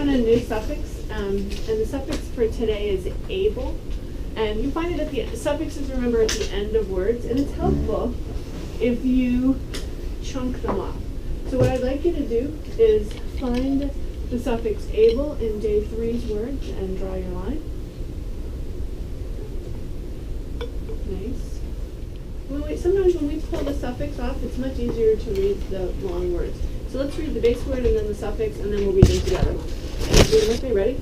on a new suffix, and the suffix for today is able. And you find it at the end. Suffixes, remember, at the end of words, and it's helpful if you chunk them off. So what I'd like you to do is find the suffix able in day 3's words and draw your line. Nice. Sometimes when we pull the suffix off, it's much easier to read the long words. So let's read the base word and then the suffix, and then we'll read them together. Read them with me. Ready?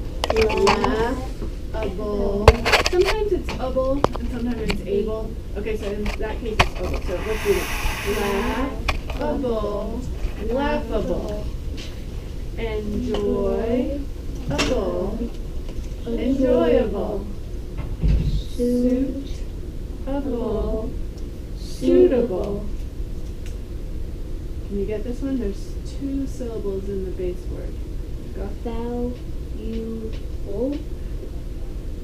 Laughable. Sometimes it's able, and sometimes it's able. Okay, so in that case it's able. So let's read it. Laughable. Laughable. Enjoyable. Enjoyable. Suitable. Suitable. Can you get this one? There's 2 syllables in the base word. Go. Valuable.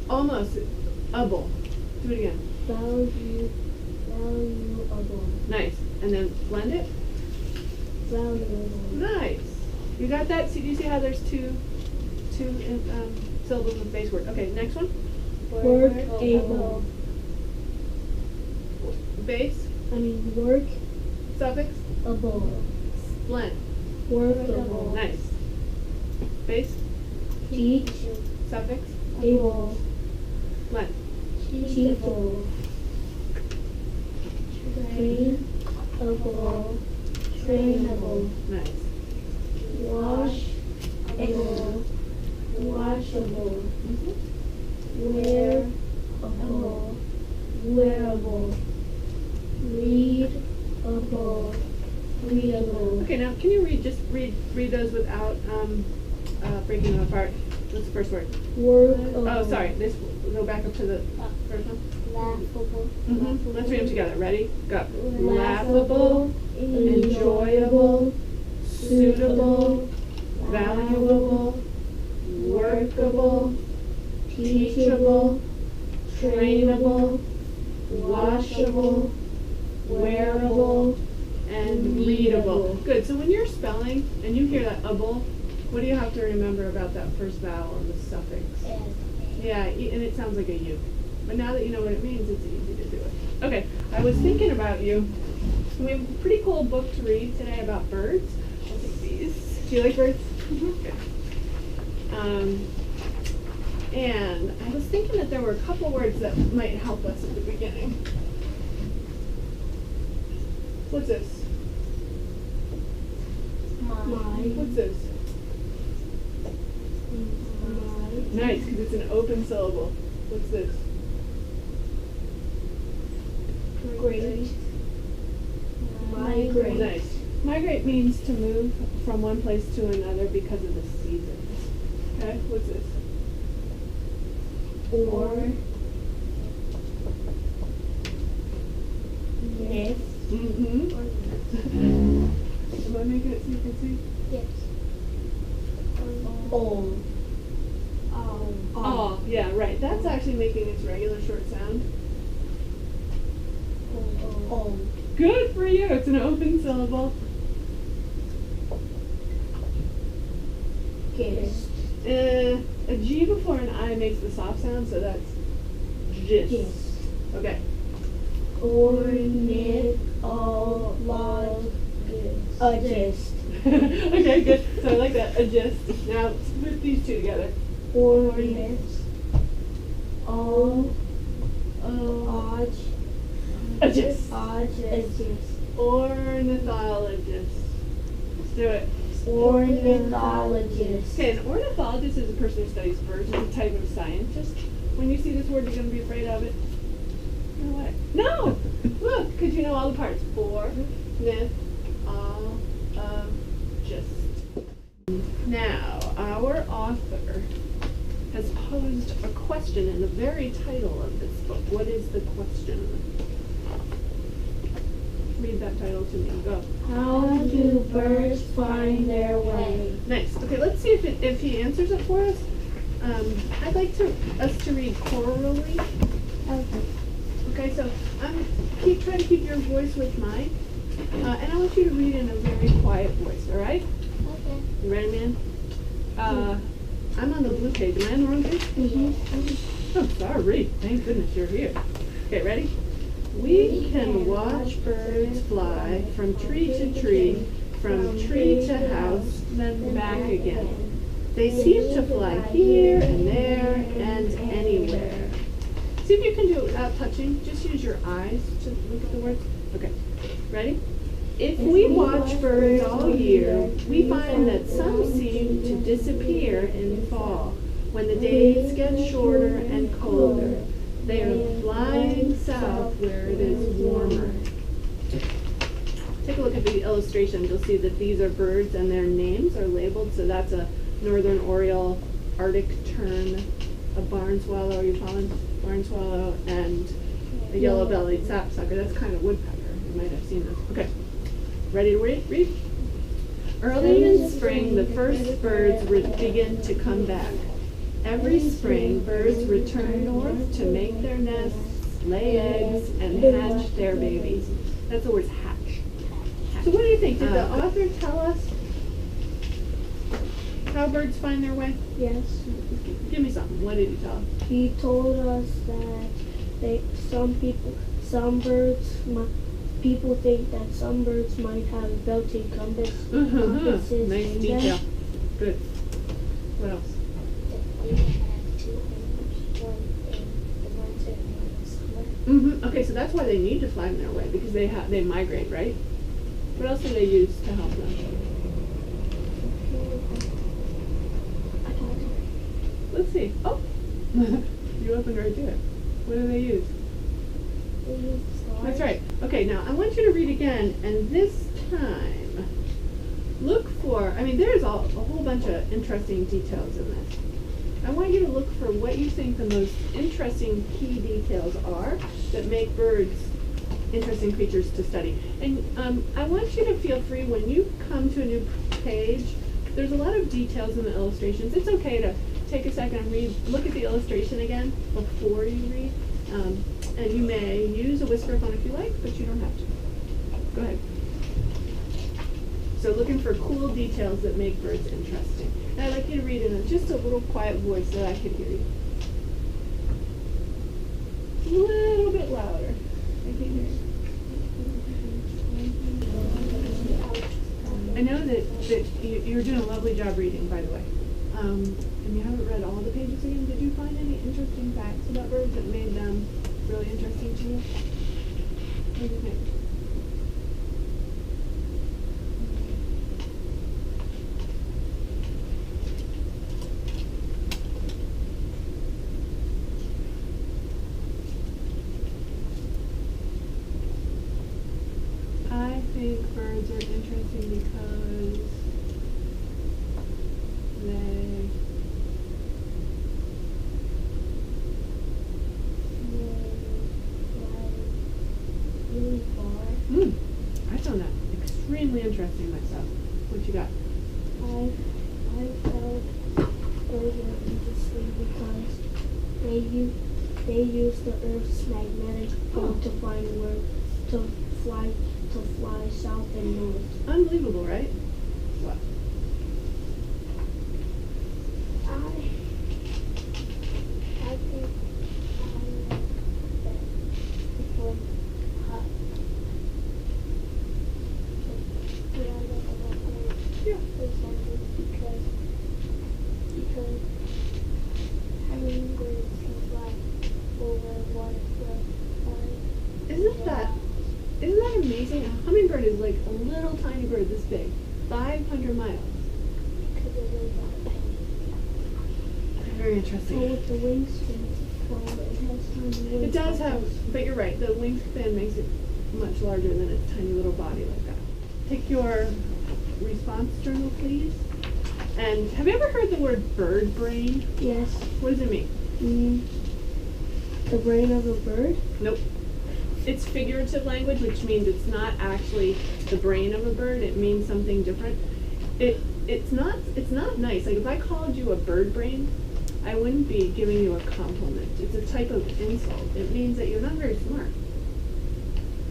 Almost. Able. Do it again. Valuable. Nice. And then blend it. Valuable. Nice. You got that? See, do you see how there's two syllables with base word? Okay, next one. Workable. Base. Work. Suffix. Able. Blend. Workable. Nice. Base. Teach. Suffix. Able. Blend. Teachable. Trainable. Trainable. Nice. Washable. Washable. Wearable. Wearable. Readable. Readable. Okay, now can you read those without breaking them apart? What's the first word? Workable. Oh, sorry. This. Go back up to the first one. Laughable. Let's read them together. Ready? Go. Laughable. Enjoyable. Suitable. Valuable. Workable. Teachable. Trainable. Washable. Wearable. And readable. Good. So when you're spelling and you hear that able, what do you have to remember about that first vowel and the suffix? Yeah, and it sounds like a U. But now that you know what it means, it's easy to do it. Okay, I was thinking about you. We have a pretty cool book to read today about birds. I'll take these. Do you like birds? Good. And I was thinking that there were a couple words that might help us at the beginning. What's this? What's this? Nice, because it's an open syllable. What's this? Great. Migrate. Nice. Migrate means to move from one place to another because of the seasons. Okay, what's this? Or. Yes. Mm-hmm. Am I making it so you can see? Yes. Oh. Oh, yeah, right. That's actually making its regular short sound. Oh. Good for you. It's an open syllable. Gist. A G before an I makes the soft sound, so that's gist. Gist. Okay. Ornithologist. A gist. Okay, good. So I like that. A gist. Now put these two together. Ornith. A gist. Ornithologist. Let's do it. Ornithologist. Okay, an ornithologist is a person who studies birds. It's a type of scientist. When you see this word, you're going to be afraid of it. No way. No! Look, because you know all the parts. Ornithologist. Now, our author has posed a question in the very title of this book. What is the question? Read that title to me. Go. How do birds find their way? Nice. Okay, let's see if he answers it for us. I'd like us to read chorally. Okay, so try to keep your voice with mine. And I want you to read in a very quiet voice, all right? Okay. You ready, man? I'm on the blue page. Am I on the wrong page? Mm-hmm. Oh, sorry. Thank goodness you're here. Okay, ready? We can watch birds fly from tree to tree, from tree to house, then back again. They seem to fly here and there and anywhere. See if you can do it without touching. Just use your eyes to look at the words. Okay, ready? If we watch birds all year, we find that some seem to disappear in fall, when the days get shorter and colder. They are flying south where it is warmer. Take a look at the illustrations. You'll see that these are birds and their names are labeled. So that's a northern oriole, Arctic tern, a barn swallow, you call them? Barn swallow, and a yellow-bellied sapsucker. That's kind of woodpecker. You might have seen this. Okay. Ready to read? Early in spring, the first birds begin to come back. Every spring, birds return north to make their nests, lay eggs, and hatch their babies. That's the word hatch. So what do you think? Did the author tell us how birds find their way? Yes. Give me something. What did he tell us? He told us that people think that some birds might have built-in compasses. Nice in detail. them. Good. What else? They have 2 arms, one in the winter and one in summer. Okay, so that's why they need to find their way, because they migrate, right? What else do they use to help them? Let's see. Oh, you opened right to it. What do they use? They use stars. That's right. Okay, now I want you to read again, and this time look for, there's a whole bunch of interesting details in this. I want you to look for what you think the most interesting key details are that make birds interesting creatures to study. And I want you to feel free when you come to a new page, there's a lot of details in the illustrations. It's okay to take a second and look at the illustration again before you read. And you may use a whisker phone if you like, but you don't have to. Go ahead. So looking for cool details that make birds interesting. And I'd like you to read in just a little quiet voice so that I could hear you. A little bit louder. I can hear you. I know that you're doing a lovely job reading, by the way. And you haven't read all the pages again. Did you find any interesting facts about birds that made them really interesting to you? What do you think? I think birds are interesting because they really far. I found that extremely interesting myself. What you got? I felt birds were interesting because they use the Earth's magnetic pole to find where to fly south and north. Unbelievable, right? What? I think that before hot. Yeah, I know about birds. Yeah. Because hummingbirds can fly over water. Isn't that amazing? A hummingbird is like a little tiny bird this big. 500 miles. Because it is Very interesting. with the wingspan, it has tiny wings. It does have, but you're right, the wingspan makes it much larger than its tiny little body like that. Take your response journal, please. And have you ever heard the word bird brain? Yes. What does it mean? The brain of a bird? Nope. It's figurative language, which means it's not actually the brain of a bird. It means something different. It's not nice. Like if I called you a bird brain, I wouldn't be giving you a compliment. It's a type of insult. It means that you're not very smart.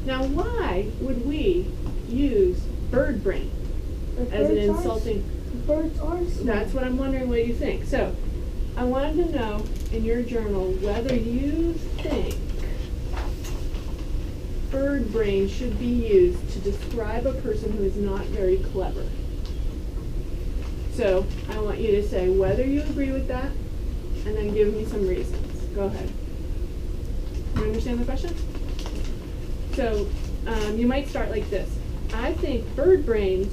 Now, why would we use bird brain as an insulting? birds are smart. That's what I'm wondering what you think. So, I wanted to know in your journal whether you think bird brain should be used to describe a person who is not very clever. So, I want you to say whether you agree with that, and then give me some reasons. Go ahead. You understand the question? So, you might start like this. I think bird brains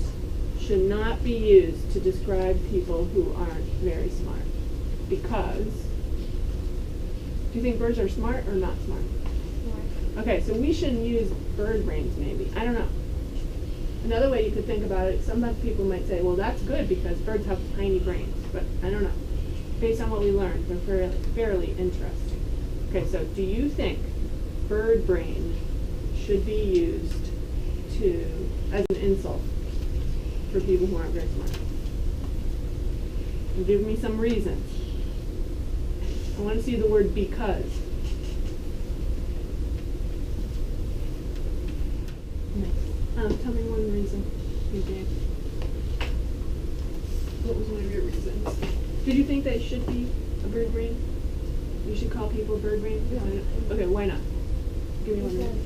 should not be used to describe people who aren't very smart. Because, do you think birds are smart or not smart? Smart. Okay, so we shouldn't use bird brains maybe. I don't know. Another way you could think about it, some people might say, well, that's good because birds have tiny brains. But I don't know. Based on what we learned, they're fairly interesting. Okay, so do you think bird brain should be used as an insult for people who aren't very smart? And give me some reasons. I want to see the word because. Tell me one reason you gave. What was one of your reasons? Did you think that it should be a bird brain? You should call people bird brain? Yeah. Okay, why not? Give me one reason.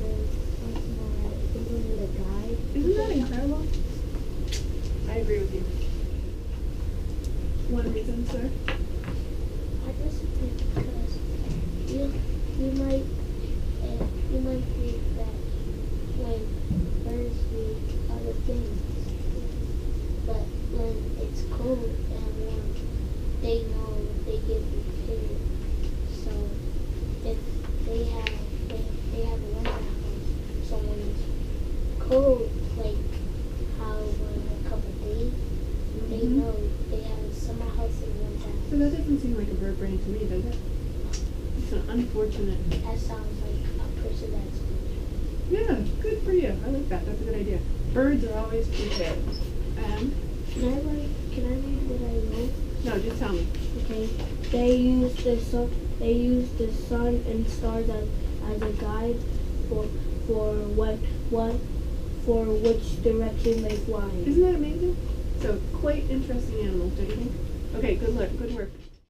Isn't that incredible? I agree with you. One reason, sir? I just think because you might think that when birds do other things, but when it's cold and warm, they know they get prepared. So if they have a winter house, so when it's cold, like how in a couple of days, they know they have a summer house and winter house. So that doesn't seem like a bird brain to me, does it? It's an unfortunate. That sounds like a person that's good. Yeah, good for you. I like that. That's a good idea. Birds are always prepared. And? Can I read what I wrote? No, just tell me. Okay. They use the sun and stars as a guide for which direction they fly. Isn't that amazing? So quite interesting animals, don't you think? Okay, good work.